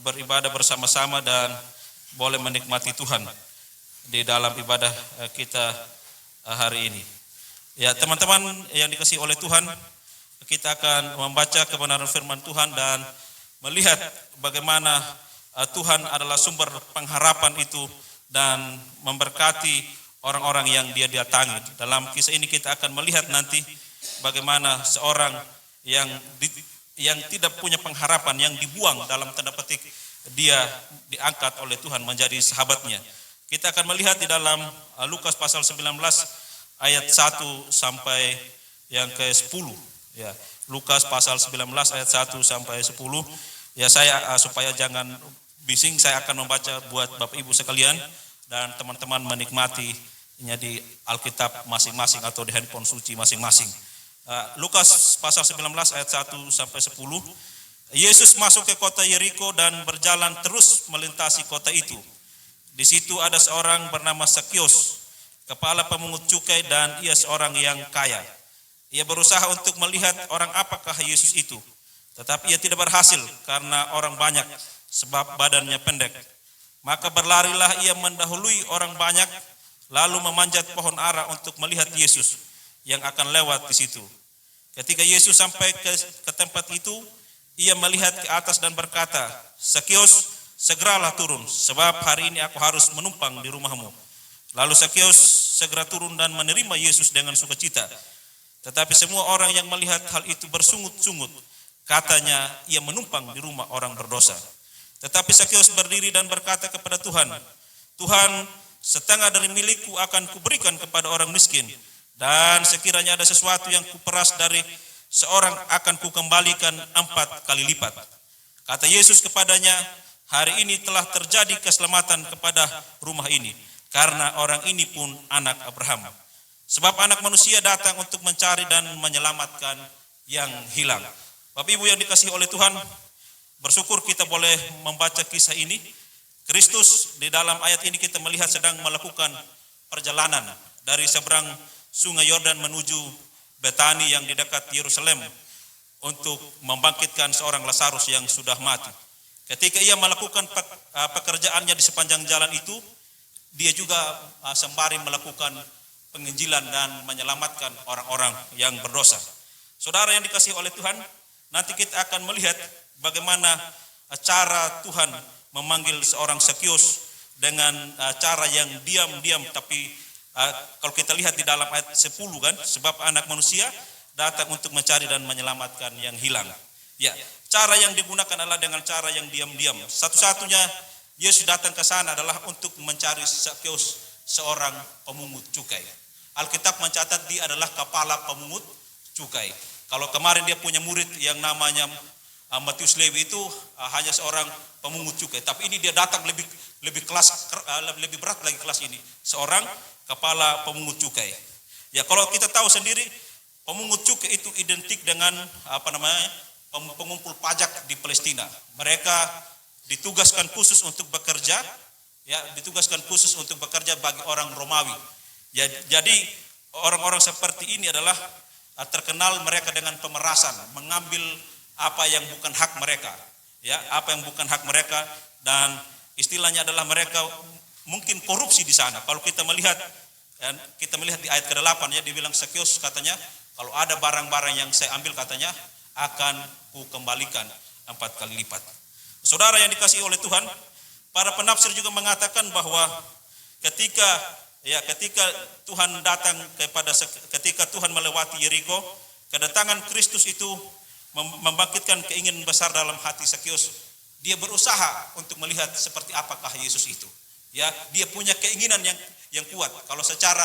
beribadah bersama-sama dan boleh menikmati Tuhan di dalam ibadah kita hari ini. Ya, teman-teman yang dikasihi oleh Tuhan, kita akan membaca kebenaran firman Tuhan dan melihat bagaimana Tuhan adalah sumber pengharapan itu dan memberkati orang-orang yang Dia datangi. Dalam kisah ini kita akan melihat nanti bagaimana seorang yang tidak punya pengharapan, yang dibuang dalam tanda petik, dia diangkat oleh Tuhan menjadi sahabatnya. Kita akan melihat di dalam Lukas pasal 19 ayat 1 sampai yang ke-10. Ya, Lukas pasal 19 ayat 1 sampai 10. Ya, saya supaya jangan bising, saya akan membaca buat Bapak Ibu sekalian dan teman-teman menikmatinya di Alkitab masing-masing atau di handphone suci masing-masing. Lukas pasal 19 ayat 1 sampai 10. Yesus masuk ke kota Yeriko dan berjalan terus melintasi kota itu. Di situ ada seorang bernama Zakeus, kepala pemungut cukai, dan ia seorang yang kaya. Ia berusaha untuk melihat orang apakah Yesus itu, tetapi ia tidak berhasil karena orang banyak, sebab badannya pendek. Maka berlarilah ia mendahului orang banyak, lalu memanjat pohon ara untuk melihat Yesus yang akan lewat di situ. Ketika Yesus sampai ke tempat itu, ia melihat ke atas dan berkata, "Zakeus, segeralah turun, sebab hari ini aku harus menumpang di rumahmu." Lalu Zakeus segera turun dan menerima Yesus dengan sukacita. Tetapi semua orang yang melihat hal itu bersungut-sungut, katanya ia menumpang di rumah orang berdosa. Tetapi Zakeus berdiri dan berkata kepada Tuhan, "Tuhan, setengah dari milikku akan kuberikan kepada orang miskin, dan sekiranya ada sesuatu yang kuperas dari seorang akan kukembalikan 4 kali lipat." Kata Yesus kepadanya, "Hari ini telah terjadi keselamatan kepada rumah ini, karena orang ini pun anak Abraham. Sebab anak manusia datang untuk mencari dan menyelamatkan yang hilang." Bapak Ibu yang dikasihi oleh Tuhan, bersyukur kita boleh membaca kisah ini. Kristus di dalam ayat ini kita melihat sedang melakukan perjalanan dari seberang Sungai Yordan menuju Betani yang di dekat Yerusalem untuk membangkitkan seorang Lazarus yang sudah mati. Ketika ia melakukan pekerjaannya di sepanjang jalan itu, dia juga sembari melakukan penginjilan dan menyelamatkan orang-orang yang berdosa. Saudara yang dikasihi oleh Tuhan, nanti kita akan melihat bagaimana cara Tuhan memanggil seorang Zakeus dengan cara yang diam-diam, tapi kalau kita lihat di dalam ayat 10 kan, sebab anak manusia datang untuk mencari dan menyelamatkan yang hilang. Ya, cara yang digunakan adalah dengan cara yang diam-diam. Satu-satunya Yesus datang ke sana adalah untuk mencari Zakeus, seorang pemungut cukai. Alkitab mencatat dia adalah kepala pemungut cukai. Kalau kemarin dia punya murid yang namanya Matius Lewi itu hanya seorang pemungut cukai, tapi ini dia datang lebih berat lagi kelas ini, seorang kepala pemungut cukai. Ya, kalau kita tahu sendiri, pemungut cukai itu identik dengan pengumpul pajak di Palestina. Mereka ditugaskan khusus untuk bekerja, ya, bagi orang Romawi. Ya, jadi orang-orang seperti ini adalah terkenal mereka dengan pemerasan, mengambil apa yang bukan hak mereka, ya, dan istilahnya adalah mereka mungkin korupsi di sana. Kalau kita melihat di ayat ke-8, ya, dibilang Zakeus katanya, kalau ada barang-barang yang saya ambil katanya akan kukembalikan 4 kali lipat. Saudara yang dikasihi oleh Tuhan, para penafsir juga mengatakan bahwa ketika Tuhan datang ketika Tuhan melewati Yeriko, kedatangan Kristus itu membangkitkan keinginan besar dalam hati Zakeus. Dia berusaha untuk melihat seperti apakah Yesus itu. Ya, dia punya keinginan yang kuat. Kalau secara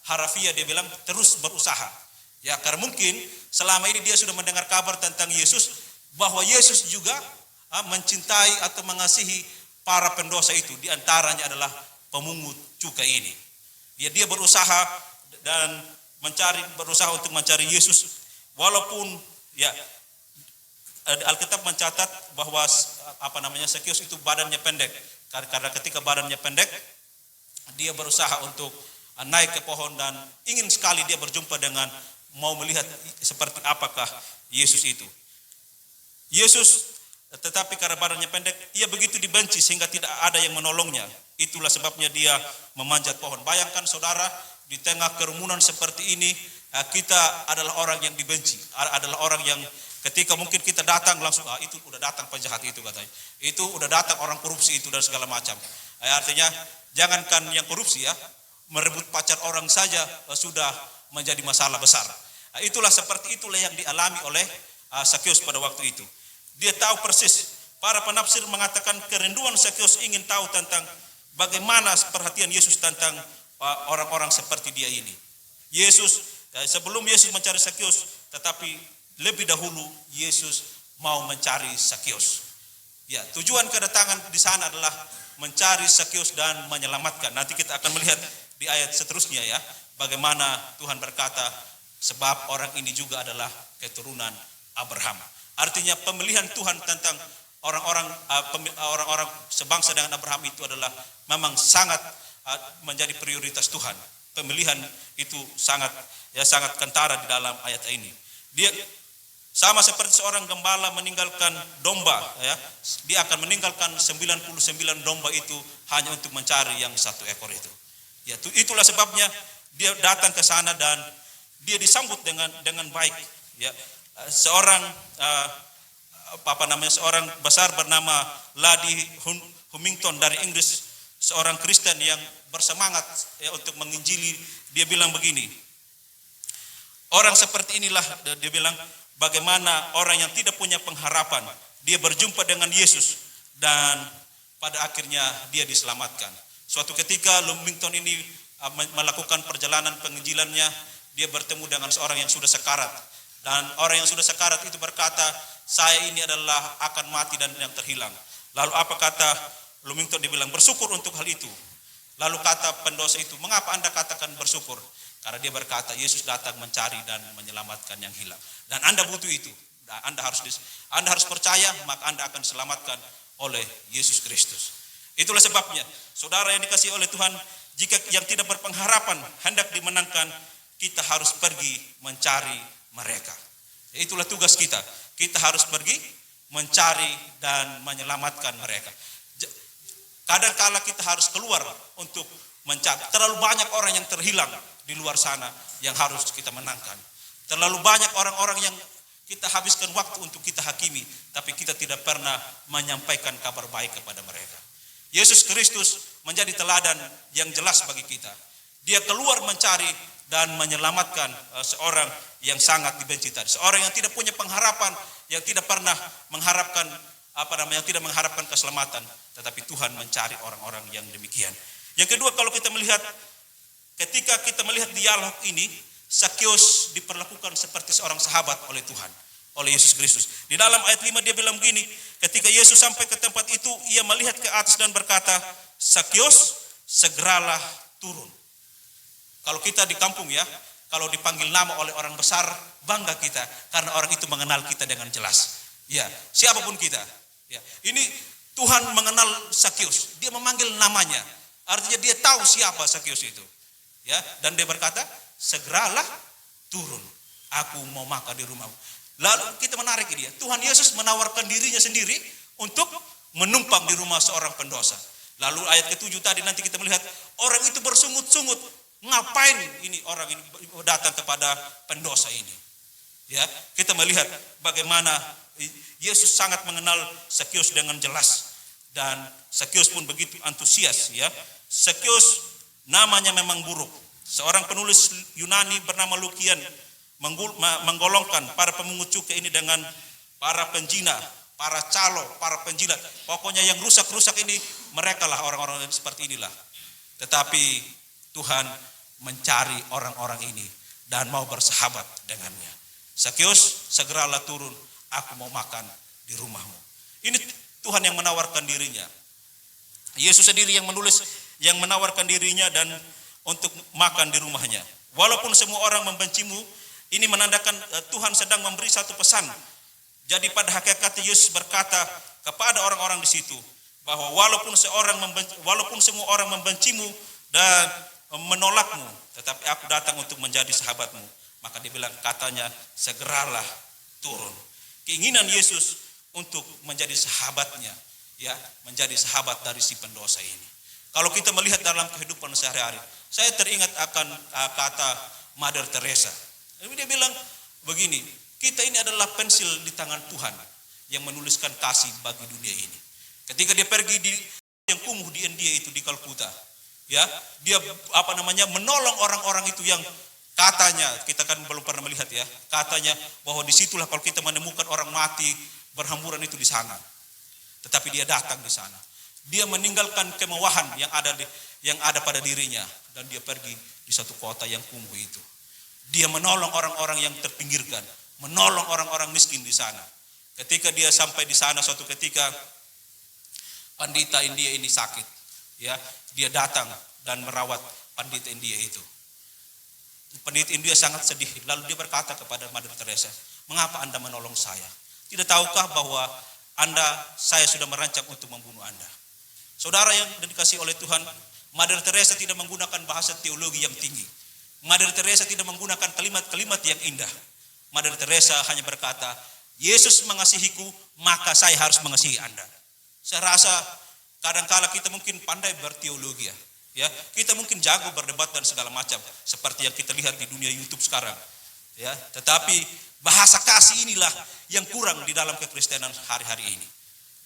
harafiah dia bilang terus berusaha. Ya, karena mungkin selama ini dia sudah mendengar kabar tentang Yesus, bahwa Yesus juga mencintai atau mengasihi para pendosa itu. Di antaranya adalah pemungut cukai ini. Dia berusaha untuk mencari Yesus, walaupun ya Alkitab mencatat bahwa Zakeus itu badannya pendek. Karena ketika badannya pendek, dia berusaha untuk naik ke pohon dan ingin sekali dia berjumpa dengan, mau melihat seperti apakah Yesus itu. Yesus tetapi karena badannya pendek, ia begitu dibenci sehingga tidak ada yang menolongnya. Itulah sebabnya dia memanjat pohon. Bayangkan saudara, di tengah kerumunan seperti ini, kita adalah orang yang dibenci, adalah orang yang ketika mungkin kita datang langsung, itu udah datang penjahat itu katanya, itu udah datang orang korupsi itu dan segala macam. Artinya jangankan yang korupsi ya, merebut pacar orang saja sudah menjadi masalah besar. Itulah seperti itulah yang dialami oleh Sakeus pada waktu itu. Dia tahu persis. Para penafsir mengatakan kerinduan Sakeus ingin tahu tentang bagaimana perhatian Yesus tentang orang-orang seperti dia ini. Sebelum Yesus mencari Sakeus, tetapi lebih dahulu Yesus mau mencari Sakeus. Ya, tujuan kedatangan di sana adalah mencari Sakeus dan menyelamatkan. Nanti kita akan melihat di ayat seterusnya ya, bagaimana Tuhan berkata, sebab orang ini juga adalah keturunan Abraham. Artinya pemilihan Tuhan tentang orang-orang sebangsa dengan Abraham itu adalah memang sangat menjadi prioritas Tuhan. Pemilihan itu sangat kentara di dalam ayat ini. Dia sama seperti seorang gembala meninggalkan domba ya, dia akan meninggalkan 99 domba itu hanya untuk mencari yang satu ekor itu. Ya, itulah sebabnya dia datang ke sana dan dia disambut dengan baik ya. Seorang seorang besar bernama Lady Humington dari Inggris, seorang Kristen yang bersemangat ya, untuk menginjili, dia bilang begini, orang seperti inilah, dia bilang, bagaimana orang yang tidak punya pengharapan, dia berjumpa dengan Yesus dan pada akhirnya dia diselamatkan. Suatu ketika Humington ini melakukan perjalanan penginjilannya, dia bertemu dengan seorang yang sudah sekarat. Dan orang yang sudah sekarat itu berkata, saya ini adalah akan mati dan yang terhilang. Lalu apa kata Lumington? Dibilang bersyukur untuk hal itu. Lalu kata pendosa itu, mengapa Anda katakan bersyukur? Karena dia berkata, Yesus datang mencari dan menyelamatkan yang hilang. Dan Anda butuh itu. Anda harus percaya, maka Anda akan diselamatkan oleh Yesus Kristus. Itulah sebabnya, saudara yang dikasihi oleh Tuhan, jika yang tidak berpengharapan hendak dimenangkan, kita harus pergi mencari mereka. Itulah tugas kita. Kita harus pergi mencari dan menyelamatkan mereka. Kadang-kala kita harus keluar untuk mencari. Terlalu banyak orang yang terhilang di luar sana yang harus kita menangkan. Terlalu banyak orang-orang yang kita habiskan waktu untuk kita hakimi, tapi kita tidak pernah menyampaikan kabar baik kepada mereka. Yesus Kristus menjadi teladan yang jelas bagi kita. Dia keluar mencari dan menyelamatkan seorang yang sangat dibenci tadi. Seorang yang tidak punya pengharapan, yang tidak pernah mengharapkan yang tidak mengharapkan keselamatan, tetapi Tuhan mencari orang-orang yang demikian. Yang kedua, kalau kita melihat, ketika kita melihat dialog ini, Sakeus diperlakukan seperti seorang sahabat oleh Tuhan, oleh Yesus Kristus. Di dalam ayat 5 dia bilang begini, ketika Yesus sampai ke tempat itu, ia melihat ke atas dan berkata, Sakeus, segeralah turun. Kalau kita di kampung ya, kalau dipanggil nama oleh orang besar, bangga kita karena orang itu mengenal kita dengan jelas. Ya, siapapun kita. Ya, ini Tuhan mengenal Sakeus, dia memanggil namanya. Artinya dia tahu siapa Sakeus itu. Ya, dan dia berkata, segeralah turun. Aku mau makan di rumahmu. Lalu kita menarik dia. Tuhan Yesus menawarkan dirinya sendiri untuk menumpang di rumah seorang pendosa. Lalu ayat ke-7 tadi nanti kita melihat orang itu bersungut-sungut. Ngapain ini orang ini datang kepada pendosa ini? Ya, kita melihat bagaimana Yesus sangat mengenal Sakeus dengan jelas dan Sakeus pun begitu antusias ya. Sakeus namanya memang buruk. Seorang penulis Yunani bernama Lukian menggolongkan para pemungut cukai ini dengan para penjina, para calo, para penjilat. Pokoknya yang rusak-rusak ini mereka lah orang-orang seperti inilah. Tetapi Tuhan mencari orang-orang ini dan mau bersahabat dengannya. Sakeus, segeralah turun, aku mau makan di rumahmu. Ini Tuhan yang menawarkan dirinya. Yesus sendiri yang menulis, yang menawarkan dirinya dan untuk makan di rumahnya. Walaupun semua orang membencimu, ini menandakan Tuhan sedang memberi satu pesan. Jadi pada hakikatnya Yesus berkata kepada orang-orang di situ bahwa walaupun semua orang membencimu dan menolakmu, tetapi aku datang untuk menjadi sahabatmu. Maka dia bilang, katanya segeralah turun. Keinginan Yesus untuk menjadi sahabatnya, ya, menjadi sahabat dari si pendosa ini. Kalau kita melihat dalam kehidupan sehari-hari, saya teringat akan kata Mother Teresa. Dia bilang begini, kita ini adalah pensil di tangan Tuhan yang menuliskan kasih bagi dunia ini. Ketika dia pergi di yang kumuh di India itu di Kalkuta, ya, dia menolong orang-orang itu yang katanya, kita kan belum pernah melihat ya, katanya bahwa disitulah kalau kita menemukan orang mati berhamburan itu di sana. Tetapi dia datang di sana. Dia meninggalkan kemewahan yang ada pada dirinya dan dia pergi di satu kota yang kumuh itu. Dia menolong orang-orang yang terpinggirkan, menolong orang-orang miskin di sana. Ketika dia sampai di sana suatu ketika pandita India ini sakit, ya, dia datang dan merawat pandita India itu. Pandita India sangat sedih, lalu dia berkata kepada Mother Teresa, "Mengapa Anda menolong saya? Tidak tahukah bahwa saya sudah merancang untuk membunuh Anda?" Saudara yang dikasihi oleh Tuhan, Mother Teresa tidak menggunakan bahasa teologi yang tinggi. Mother Teresa tidak menggunakan kalimat-kalimat yang indah. Mother Teresa hanya berkata, "Yesus mengasihiku, maka saya harus mengasihi Anda." Saya rasa kadang-kala kita mungkin pandai berteologi, ya. Kita mungkin jago berdebat dan segala macam seperti yang kita lihat di dunia YouTube sekarang, ya. Tetapi bahasa kasih inilah yang kurang di dalam kekristenan hari-hari ini.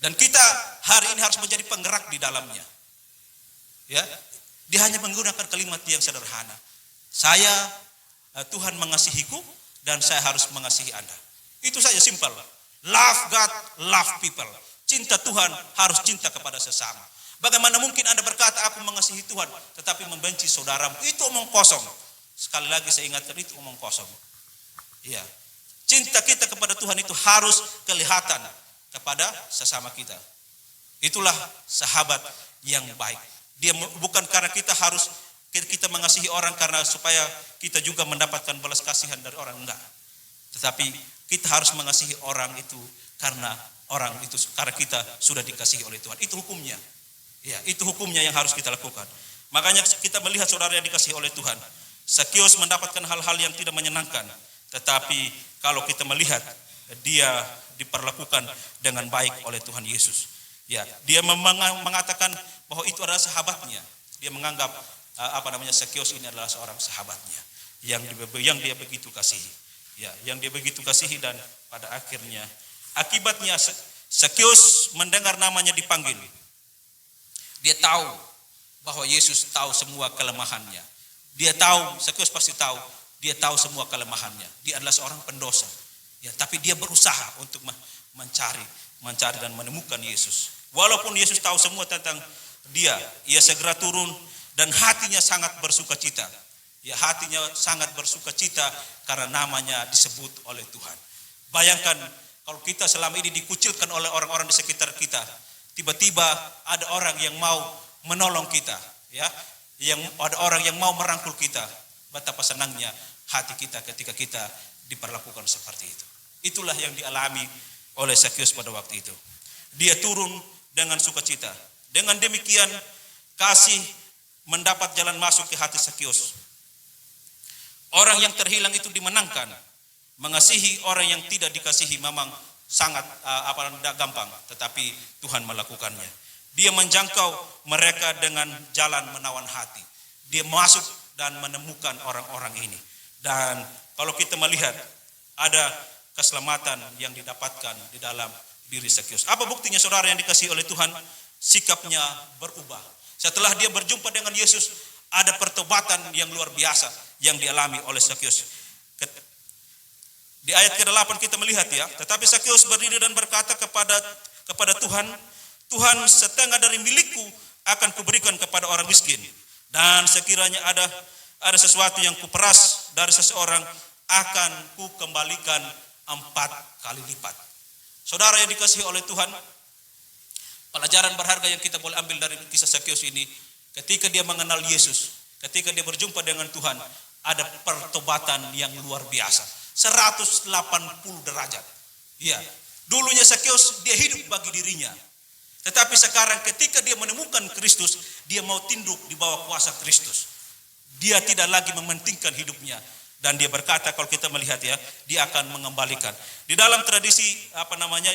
Dan kita hari ini harus menjadi penggerak di dalamnya. Ya, dia hanya menggunakan kalimat yang sederhana. Tuhan mengasihiku dan saya harus mengasihi Anda. Itu saja, simpel. Love God, love people. Cinta Tuhan harus cinta kepada sesama. Bagaimana mungkin Anda berkata aku mengasihi Tuhan tetapi membenci saudaramu? Itu omong kosong. Sekali lagi saya ingatkan, itu omong kosong. Iya. Cinta kita kepada Tuhan itu harus kelihatan kepada sesama kita. Itulah sahabat yang baik. Dia bukan karena kita mengasihi orang karena supaya kita juga mendapatkan balas kasihan dari orang, enggak. Tetapi kita harus mengasihi orang itu karena kita sudah dikasihi oleh Tuhan. Itu hukumnya. Ya, itu hukumnya yang harus kita lakukan. Makanya kita melihat saudara yang dikasihi oleh Tuhan, Zakeus mendapatkan hal-hal yang tidak menyenangkan. Tetapi kalau kita melihat dia diperlakukan dengan baik oleh Tuhan Yesus. Ya, dia mengatakan bahwa itu adalah sahabatnya. Dia menganggap Zakeus ini adalah seorang sahabatnya yang dia begitu kasihi. Ya, yang dia begitu kasihi dan pada akibatnya Zakeus mendengar namanya dipanggil. Dia tahu bahwa Yesus tahu semua kelemahannya. Zakeus pasti tahu, dia tahu semua kelemahannya. Dia adalah seorang pendosa. Ya, tapi dia berusaha untuk mencari dan menemukan Yesus. Walaupun Yesus tahu semua tentang dia segera turun dan hatinya sangat bersukacita. Ya, hatinya sangat bersukacita karena namanya disebut oleh Tuhan. Bayangkan kalau kita selama ini dikucilkan oleh orang-orang di sekitar kita, tiba-tiba ada orang yang mau menolong kita, ya, ada orang yang mau merangkul kita. Betapa senangnya hati kita ketika kita diperlakukan seperti itu. Itulah yang dialami oleh Zakeus pada waktu itu. Dia turun dengan sukacita. Dengan demikian kasih mendapat jalan masuk ke hati Zakeus. Orang yang terhilang itu dimenangkan. Mengasihi orang yang tidak dikasihi memang sangat gampang, tetapi Tuhan melakukannya. Dia menjangkau mereka dengan jalan menawan hati. Dia masuk dan menemukan orang-orang ini. Dan kalau kita melihat ada keselamatan yang didapatkan di dalam diri Zakeus. Apa buktinya saudara yang dikasihi oleh Tuhan? Sikapnya berubah. Setelah dia berjumpa dengan Yesus, ada pertobatan yang luar biasa yang dialami oleh Zakeus. Di ayat ke-8 kita melihat ya, tetapi Zakeus berdiri dan berkata kepada Tuhan, "Tuhan, setengah dari milikku akan kuberikan kepada orang miskin. Dan sekiranya ada sesuatu yang kuperas dari seseorang, akan kukembalikan 4 kali lipat." Saudara yang dikasihi oleh Tuhan, pelajaran berharga yang kita boleh ambil dari kisah Zakeus ini, ketika dia mengenal Yesus, ketika dia berjumpa dengan Tuhan, ada pertobatan yang luar biasa. 180 derajat. Ya, dulunya Zakeus dia hidup bagi dirinya. Tetapi sekarang ketika dia menemukan Kristus, dia mau tunduk di bawah kuasa Kristus. Dia tidak lagi mementingkan hidupnya Dan dia berkata kalau kita melihat ya, dia akan mengembalikan. Di dalam tradisi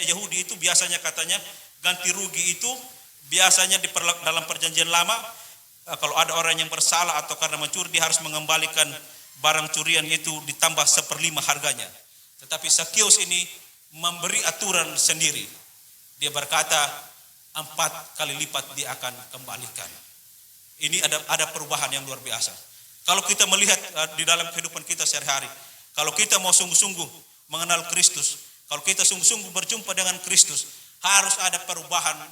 Yahudi itu biasanya katanya ganti rugi itu biasanya dalam perjanjian lama, kalau ada orang yang bersalah atau karena mencuri, dia harus mengembalikan barang curian itu ditambah 1/5 harganya. Tetapi Zakius ini memberi aturan sendiri. Dia berkata 4 kali lipat dia akan kembalikan. Ini ada perubahan yang luar biasa. Kalau kita melihat di dalam kehidupan kita sehari-hari, kalau kita mau sungguh-sungguh mengenal Kristus, kalau kita sungguh-sungguh berjumpa dengan Kristus, harus ada perubahan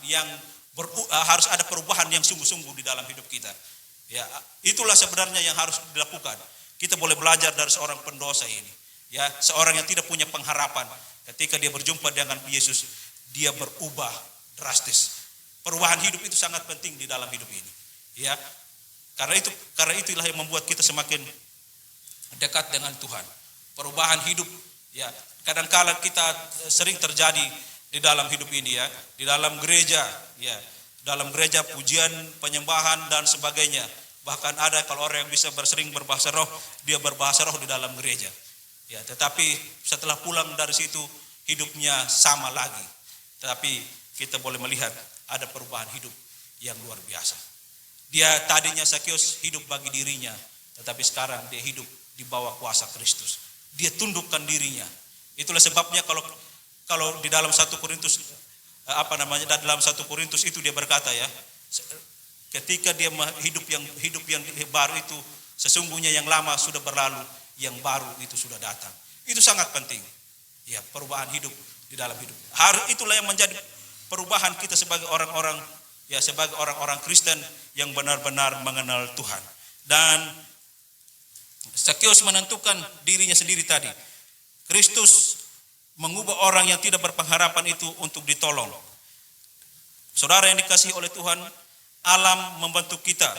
yang sungguh-sungguh di dalam hidup kita. Ya, itulah sebenarnya yang harus dilakukan. Kita boleh belajar dari seorang pendosa ini. Ya, seorang yang tidak punya pengharapan. Ketika dia berjumpa dengan Yesus, dia berubah drastis. Perubahan hidup itu sangat penting di dalam hidup ini. Ya, karena itulah yang membuat kita semakin dekat dengan Tuhan. Perubahan hidup, ya. Kadang-kala kita sering terjadi di dalam hidup ini ya, di dalam gereja, ya. Dalam gereja pujian, penyembahan dan sebagainya. Bahkan ada kalau orang yang bisa sering berbahasa roh, dia berbahasa roh di dalam gereja. Ya, tetapi setelah pulang dari situ hidupnya sama lagi. Tetapi kita boleh melihat ada perubahan hidup yang luar biasa. Dia tadinya Zakius hidup bagi dirinya, tetapi sekarang dia hidup di bawah kuasa Kristus. Dia tundukkan dirinya. Itulah sebabnya kalau di dalam 1 Korintus dalam 1 Korintus itu dia berkata ya, ketika dia hidup yang baru itu, sesungguhnya yang lama sudah berlalu, yang baru itu sudah datang. Itu sangat penting. Ya, perubahan hidup di dalam hidup. Itulah yang menjadi perubahan kita sebagai orang-orang Kristen yang benar-benar mengenal Tuhan. Dan Zakius menentukan dirinya sendiri tadi. Kristus mengubah orang yang tidak berpengharapan itu untuk ditolong. Saudara yang dikasihi oleh Tuhan, alam membentuk kita.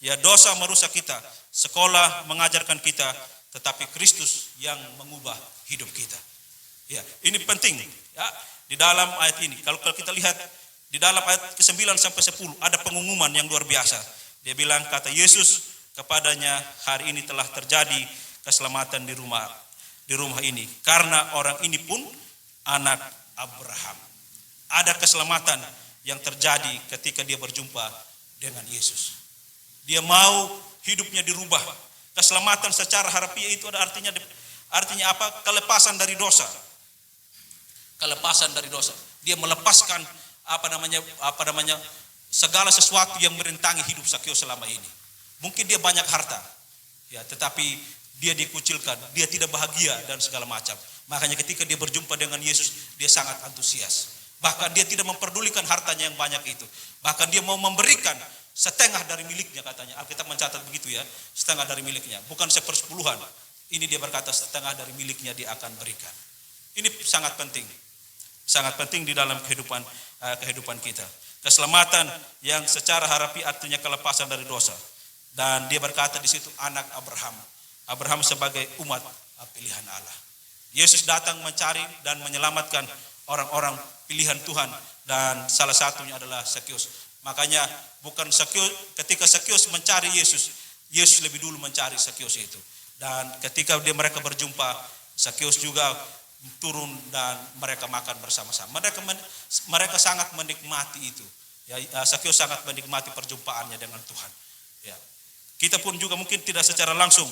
Ya, dosa merusak kita, sekolah mengajarkan kita, tetapi Kristus yang mengubah hidup kita. Ya, ini penting ya, di dalam ayat ini. Kalau kita lihat di dalam ayat ke-9 sampai 10 ada pengumuman yang luar biasa. Dia bilang, kata Yesus kepadanya, hari ini telah terjadi keselamatan di rumah ini, karena orang ini pun anak Abraham. Ada keselamatan yang terjadi ketika dia berjumpa dengan Yesus. Dia mau hidupnya dirubah. Keselamatan secara harfiah itu ada artinya apa? Kelepasan dari dosa. Kelepasan dari dosa. Dia melepaskan segala sesuatu yang merintangi hidup Zakius selama ini. Mungkin dia banyak harta, ya, tetapi dia dikucilkan, dia tidak bahagia dan segala macam. Makanya ketika dia berjumpa dengan Yesus, dia sangat antusias. Bahkan dia tidak memperdulikan hartanya yang banyak itu. Bahkan dia mau memberikan setengah dari miliknya, katanya. Alkitab mencatat begitu ya, setengah dari miliknya, bukan 1/10. Ini dia berkata setengah dari miliknya dia akan berikan. Ini sangat penting. Sangat penting di dalam kehidupan kita. Keselamatan yang secara harfiah artinya kelepasan dari dosa. Dan dia berkata di situ anak Abraham. Abraham sebagai umat pilihan Allah. Yesus datang mencari dan menyelamatkan orang-orang pilihan Tuhan, dan salah satunya adalah Zakius. Makanya bukan Zakius, ketika Zakius mencari Yesus, Yesus lebih dulu mencari Zakius itu. Dan ketika mereka berjumpa, Zakius juga turun dan mereka makan bersama-sama. Mereka sangat menikmati itu. Ya, Zakius sangat menikmati perjumpaannya dengan Tuhan. Ya. Kita pun juga mungkin tidak secara langsung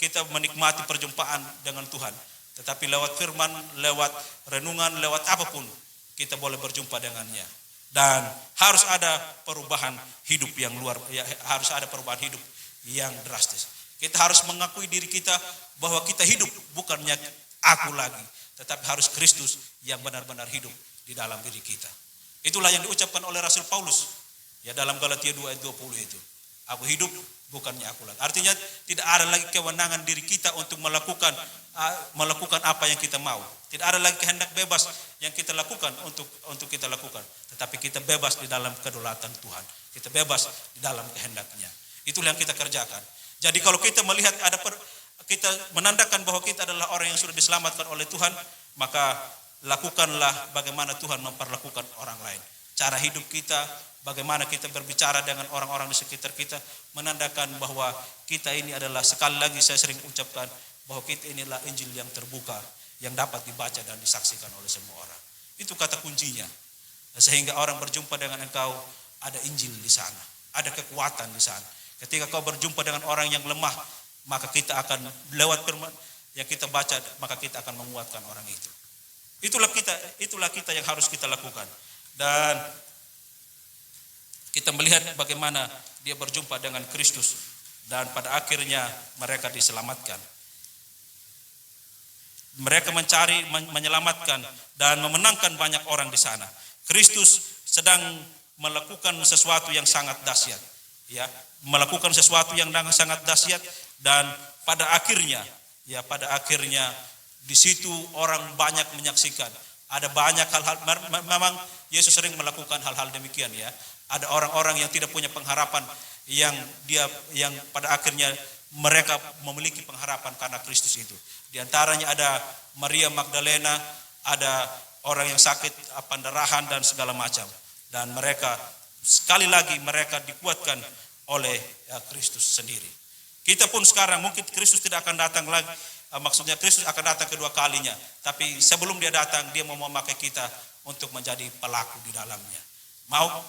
kita menikmati perjumpaan dengan Tuhan, tetapi lewat firman, lewat renungan, lewat apapun kita boleh berjumpa dengannya. Dan harus ada perubahan hidup yang harus ada perubahan hidup yang drastis. Kita harus mengakui diri kita bahwa kita hidup bukannya aku lagi, tetapi harus Kristus yang benar-benar hidup di dalam diri kita. Itulah yang diucapkan oleh Rasul Paulus ya dalam Galatia 2 ayat 20 itu. Aku hidup bukannya aku lagi. Artinya tidak ada lagi kewenangan diri kita untuk melakukan apa yang kita mau. Tidak ada lagi kehendak bebas yang kita lakukan untuk kita lakukan, tetapi kita bebas di dalam kedaulatan Tuhan. Kita bebas di dalam kehendaknya. Itulah yang kita kerjakan. Jadi kalau kita melihat kita menandakan bahwa kita adalah orang yang sudah diselamatkan oleh Tuhan, maka lakukanlah bagaimana Tuhan memperlakukan orang lain. Cara hidup kita, bagaimana kita berbicara dengan orang-orang di sekitar kita, menandakan bahwa kita ini adalah, sekali lagi saya sering ucapkan, bahwa kita inilah Injil yang terbuka, yang dapat dibaca dan disaksikan oleh semua orang. Itu kata kuncinya. Sehingga orang berjumpa dengan engkau, ada Injil di sana, ada kekuatan di sana. Ketika kau berjumpa dengan orang yang lemah, maka kita akan lewat firman yang kita baca, maka kita akan menguatkan orang itu. Itulah kita yang harus kita lakukan. Dan kita melihat bagaimana dia berjumpa dengan Kristus dan pada akhirnya mereka diselamatkan. Mereka mencari, menyelamatkan dan memenangkan banyak orang di sana. Kristus sedang melakukan sesuatu yang sangat dahsyat, ya, melakukan sesuatu yang sangat dahsyat dan pada akhirnya di situ orang banyak menyaksikan. Ada banyak hal-hal, memang Yesus sering melakukan hal-hal demikian, ya. Ada orang-orang yang tidak punya pengharapan yang pada akhirnya mereka memiliki pengharapan karena Kristus itu. Di antaranya ada Maria Magdalena, ada orang yang sakit pendarahan dan segala macam. Dan mereka sekali lagi mereka dikuatkan oleh Kristus sendiri. Kita pun sekarang mungkin Kristus tidak akan datang lagi. Maksudnya Kristus akan datang kedua kalinya. Tapi sebelum dia datang, dia mau memakai kita untuk menjadi pelaku di dalamnya.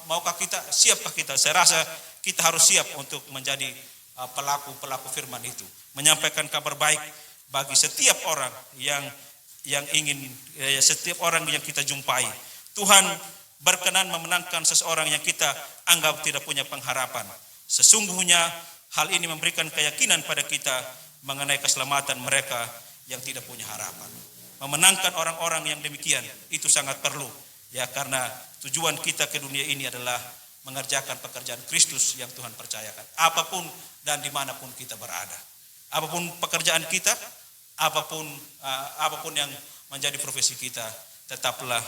Maukah kita? Siapkah kita? Saya rasa kita harus siap untuk menjadi pelaku firman itu. Menyampaikan kabar baik bagi setiap orang yang ingin, setiap orang yang kita jumpai. Tuhan berkenan memenangkan seseorang yang kita anggap tidak punya pengharapan. Sesungguhnya hal ini memberikan keyakinan pada kita mengenai keselamatan mereka yang tidak punya harapan. Memenangkan orang-orang yang demikian itu sangat perlu, ya, karena tujuan kita ke dunia ini adalah mengerjakan pekerjaan Kristus yang Tuhan percayakan. Apapun dan dimanapun kita berada, apapun pekerjaan kita, apapun yang menjadi profesi kita, tetaplah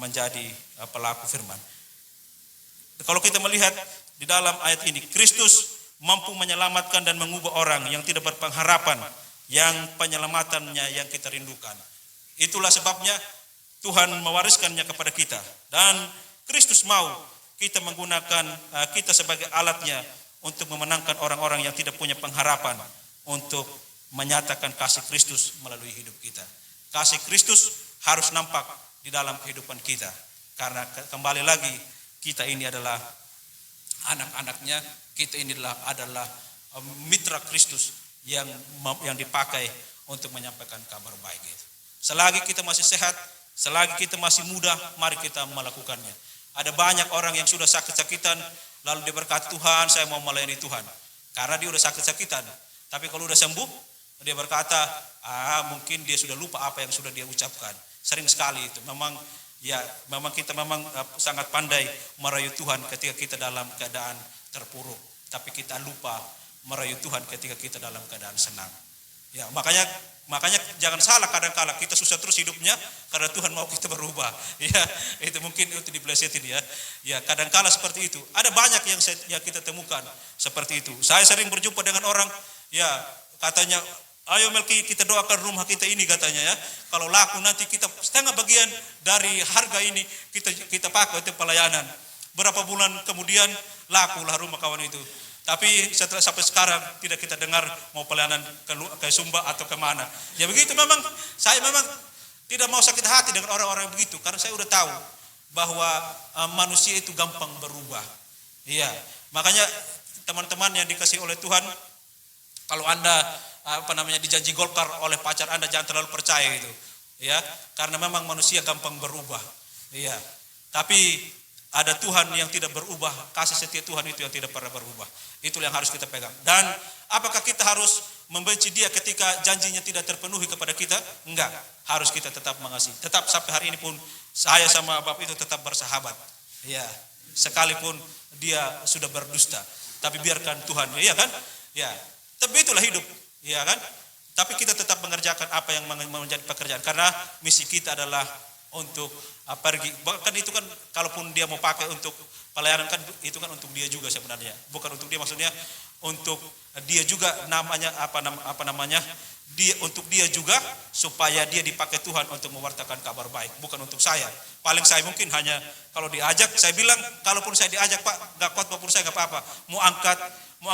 menjadi pelaku firman. Kalau kita melihat di dalam ayat ini, Kristus mampu menyelamatkan dan mengubah orang yang tidak berpengharapan, yang penyelamatannya yang kita rindukan. Itulah sebabnya Tuhan mewariskannya kepada kita. Dan Kristus mau kita menggunakan kita sebagai alatnya untuk memenangkan orang-orang yang tidak punya pengharapan, untuk menyatakan kasih Kristus melalui hidup kita. Kasih Kristus harus nampak di dalam kehidupan kita. Karena kembali lagi, kita ini adalah anak-anaknya, kita ini adalah mitra Kristus yang dipakai untuk menyampaikan kabar baik itu. Selagi kita masih sehat, selagi kita masih muda, mari kita melakukannya. Ada banyak orang yang sudah sakit-sakitan, lalu dia berkata, Tuhan, saya mau melayani Tuhan. Karena dia sudah sakit-sakitan. Tapi kalau sudah sembuh, dia berkata, mungkin dia sudah lupa apa yang sudah dia ucapkan. Sering sekali itu. Memang kita sangat pandai merayu Tuhan ketika kita dalam keadaan terpuruk. Tapi kita lupa merayu Tuhan ketika kita dalam keadaan senang. Ya, makanya jangan salah, kadang-kala kita susah terus hidupnya karena Tuhan mau kita berubah. Ya, itu mungkin itu dipelesetin, ya. Ya, kadang-kala seperti itu. Ada banyak yang kita temukan seperti itu. Saya sering berjumpa dengan orang, ya, katanya, ayo Melki, kita doakan rumah kita ini, katanya, ya. Kalau laku nanti kita setengah bagian dari harga ini kita pakai untuk pelayanan. Berapa bulan kemudian lakulah rumah kawan itu. Tapi setelah sampai sekarang tidak kita dengar mau pelayanan ke Sumba atau kemana. Ya begitu, saya memang tidak mau sakit hati dengan orang-orang begitu, karena saya udah tahu bahwa manusia itu gampang berubah. Iya, makanya teman-teman yang dikasihi oleh Tuhan, kalau Anda dijanji Golkar oleh pacar Anda, jangan terlalu percaya itu. Ya, karena memang manusia gampang berubah. Iya. Tapi ada Tuhan yang tidak berubah, kasih setia Tuhan itu yang tidak pernah berubah. Itulah yang harus kita pegang. Dan apakah kita harus membenci dia ketika janjinya tidak terpenuhi kepada kita? Enggak, harus kita tetap mengasihi. Tetap sampai hari ini pun saya sama Bapak itu tetap bersahabat. Ya, sekalipun dia sudah berdusta, tapi biarkan Tuhan, ya kan? Ya, tapi itulah hidup, ya kan? Tapi kita tetap mengerjakan apa yang menjadi pekerjaan, karena misi kita adalah untuk pergi. Bahkan itu kan kalaupun dia mau pakai untuk pelayanan, kan itu kan untuk dia juga sebenarnya. Bukan untuk dia, maksudnya untuk dia juga, untuk dia juga, supaya dia dipakai Tuhan untuk mewartakan kabar baik, bukan untuk saya. Paling saya mungkin hanya kalau diajak, saya bilang kalaupun saya diajak, Pak, enggak kuat pun saya enggak apa-apa. Mau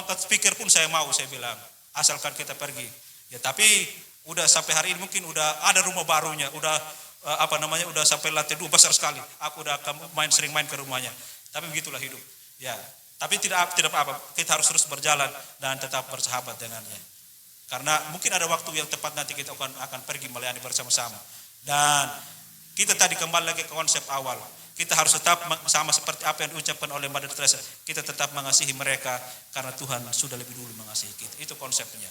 angkat speaker pun saya mau, saya bilang, asalkan kita pergi. Ya, tapi Udah sampai hari ini mungkin udah ada rumah barunya, udah udah sampai lantai 2 besar sekali. Aku udah sering main ke rumahnya. Tapi begitulah hidup. Ya, tapi tidak apa-apa. Kita harus terus berjalan dan tetap bersahabat dengannya. Karena mungkin ada waktu yang tepat nanti kita akan pergi melayani bersama-sama. Dan kita tadi kembali lagi ke konsep awal. Kita harus tetap sama seperti apa yang diucapkan oleh Mother Teresa. Kita tetap mengasihi mereka karena Tuhan sudah lebih dulu mengasihi kita. Itu konsepnya.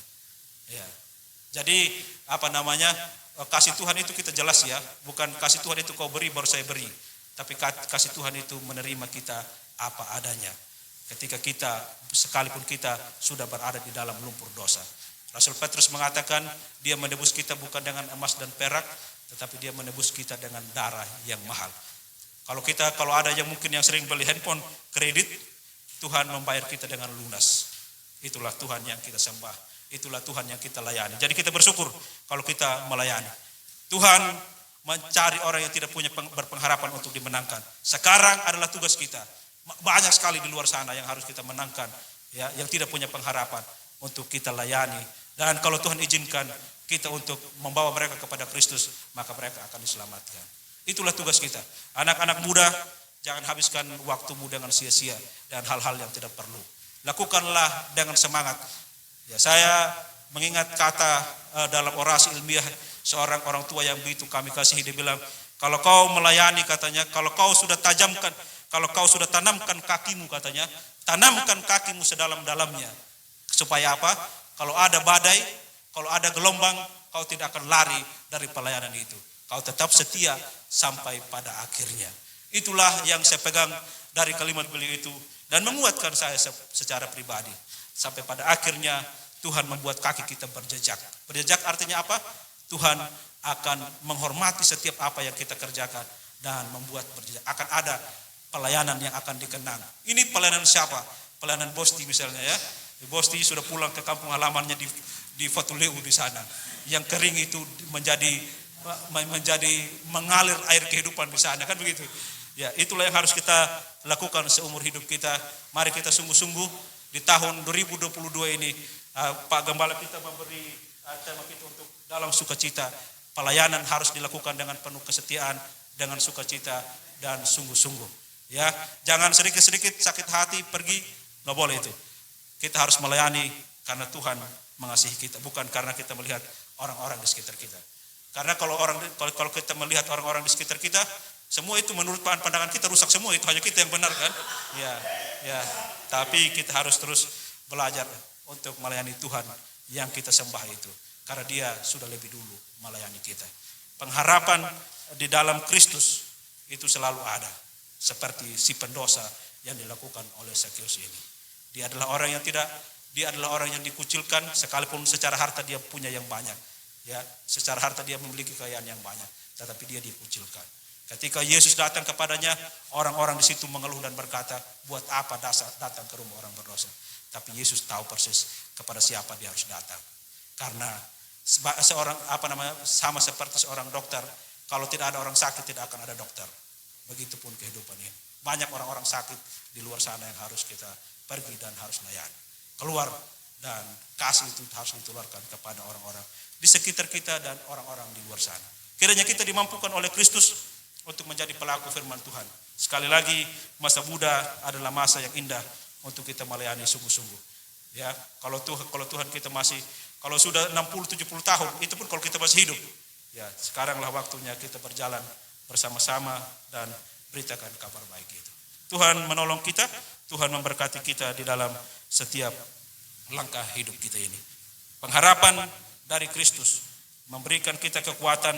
Ya. Jadi kasih Tuhan itu kita jelas ya. Bukan kasih Tuhan itu kau beri baru saya beri. Tapi kasih Tuhan itu menerima kita apa adanya. Ketika kita, sekalipun kita sudah berada di dalam lumpur dosa. Rasul Petrus mengatakan dia menebus kita bukan dengan emas dan perak, tetapi dia menebus kita dengan darah yang mahal. Kalau ada yang mungkin yang sering beli handphone kredit, Tuhan membayar kita dengan lunas. Itulah Tuhan yang kita sembah. Itulah Tuhan yang kita layani. Jadi kita bersyukur kalau kita melayani. Tuhan mencari orang yang tidak punya berpengharapan untuk dimenangkan. Sekarang adalah tugas kita. Banyak sekali di luar sana yang harus kita menangkan, ya, yang tidak punya pengharapan untuk kita layani. Dan kalau Tuhan izinkan kita untuk membawa mereka kepada Kristus, maka mereka akan diselamatkan. Itulah tugas kita. Anak-anak muda, jangan habiskan waktumu dengan sia-sia dan hal-hal yang tidak perlu. Lakukanlah dengan semangat. Ya, saya mengingat kata dalam orasi ilmiah seorang orang tua yang begitu kami kasihi, dia bilang, kalau kau melayani katanya, kalau kau sudah tanamkan kakimu katanya, tanamkan kakimu sedalam-dalamnya. Supaya apa? Kalau ada badai, kalau ada gelombang, kau tidak akan lari dari pelayanan itu. Kau tetap setia sampai pada akhirnya. Itulah yang saya pegang dari kalimat beliau itu dan menguatkan saya secara pribadi. Sampai pada akhirnya Tuhan membuat kaki kita berjejak. Berjejak artinya apa? Tuhan akan menghormati setiap apa yang kita kerjakan dan membuat berjejak. Akan ada pelayanan yang akan dikenang. Ini pelayanan siapa? Pelayanan Bosti misalnya ya. Bosti sudah pulang ke kampung halamannya di Fatuleu di sana. Yang kering itu menjadi mengalir air kehidupan di sana, kan begitu. Ya, itulah yang harus kita lakukan seumur hidup kita. Mari kita sungguh-sungguh di tahun 2022 ini Pak Gembala kita memberi tema kita untuk dalam sukacita. Pelayanan harus dilakukan dengan penuh kesetiaan, dengan sukacita dan sungguh-sungguh. Ya, jangan sedikit-sedikit sakit hati pergi, nggak boleh itu. Kita harus melayani karena Tuhan mengasihi kita, bukan karena kita melihat orang-orang di sekitar kita. Karena kalau kita melihat orang-orang di sekitar kita, semua itu menurut pandangan kita rusak semua, itu hanya kita yang benar kan? Ya. Tapi kita harus terus belajar untuk melayani Tuhan yang kita sembah itu, karena Dia sudah lebih dulu melayani kita. Pengharapan di dalam Kristus itu selalu ada, seperti si pendosa yang dilakukan oleh Zakeus ini. Dia adalah orang yang dikucilkan, sekalipun secara harta dia punya yang banyak. Ya, secara harta dia memiliki kekayaan yang banyak, tetapi dia dikucilkan. Ketika Yesus datang kepadanya, orang-orang di situ mengeluh dan berkata, buat apa datang ke rumah orang berdosa? Tapi Yesus tahu persis kepada siapa dia harus datang. Karena sama seperti seorang dokter, kalau tidak ada orang sakit tidak akan ada dokter. Begitupun kehidupan ini. Banyak orang-orang sakit di luar sana yang harus kita pergi dan harus layani. Keluar dan kasih itu harus ditularkan kepada orang-orang di sekitar kita dan orang-orang di luar sana. Kiranya kita dimampukan oleh Kristus untuk menjadi pelaku firman Tuhan. Sekali lagi, masa muda adalah masa yang indah untuk kita melayani sungguh-sungguh. Ya, kalau Tuhan kita masih, kalau sudah 60-70 tahun, itu pun kalau kita masih hidup. Ya, sekaranglah waktunya kita berjalan bersama-sama dan beritakan kabar baik itu. Tuhan menolong kita, Tuhan memberkati kita di dalam setiap langkah hidup kita ini. Pengharapan dari Kristus memberikan kita kekuatan,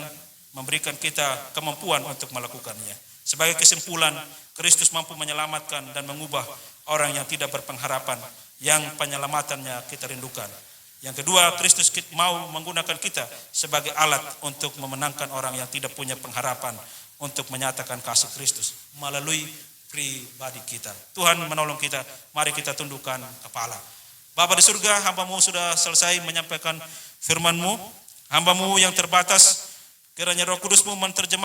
memberikan kita kemampuan untuk melakukannya. Sebagai kesimpulan, Kristus mampu menyelamatkan dan mengubah orang yang tidak berpengharapan, yang penyelamatannya kita rindukan. Yang kedua, Kristus mau menggunakan kita sebagai alat untuk memenangkan orang yang tidak punya pengharapan, untuk menyatakan kasih Kristus melalui pribadi kita. Tuhan menolong kita, mari kita tundukkan kepala. Bapa di surga, hamba-Mu sudah selesai menyampaikan firman-Mu, hamba-Mu yang terbatas, kiranya Roh Kudus-Mu menerjemahkan